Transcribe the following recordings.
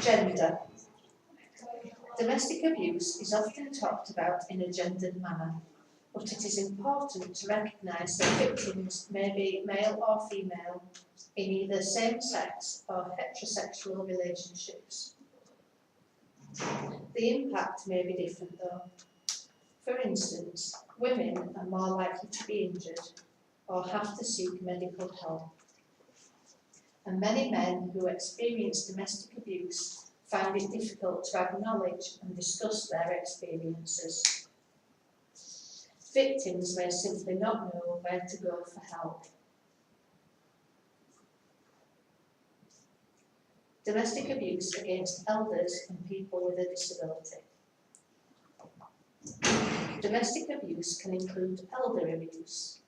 Gender. Domestic abuse is often talked about in a gendered manner, but it is important to recognise that victims may be male or female in either same-sex or heterosexual relationships. The impact may be different though. For instance, women are more likely to be injured or have to seek medical help. And many men who experience domestic abuse find it difficult to acknowledge and discuss their experiences. Victims may simply not know where to go for help. Domestic abuse against elders and people with a disability. Domestic abuse can include elder abuse.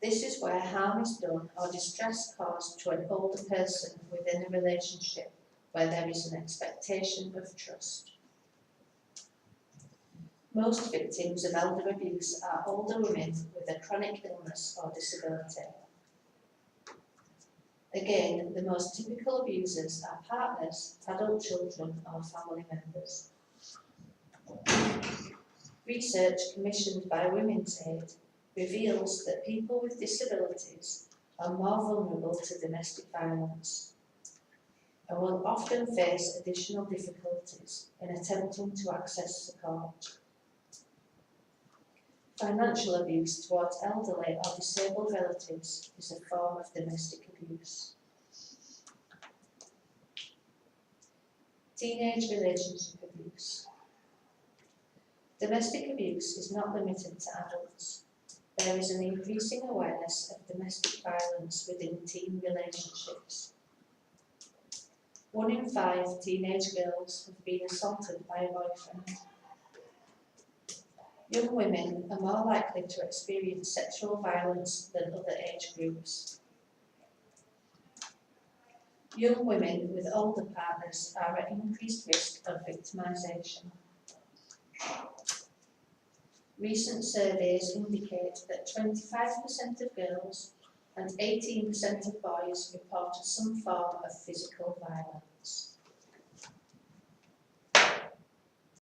This is where harm is done or distress caused to an older person within a relationship where there is an expectation of trust. Most victims of elder abuse are older women with a chronic illness or disability. Again, the most typical abusers are partners, adult children or family members. Research commissioned by Women's Aid reveals that people with disabilities are more vulnerable to domestic violence and will often face additional difficulties in attempting to access support. Financial abuse towards elderly or disabled relatives is a form of domestic abuse. Teenage relationship abuse. Domestic abuse is not limited to adults. There is an increasing awareness of domestic violence within teen relationships. 1 in 5 teenage girls have been assaulted by a boyfriend. Young women are more likely to experience sexual violence than other age groups. Young women with older partners are at increased risk of victimisation. Recent surveys indicate that 25% of girls and 18% of boys reported some form of physical violence.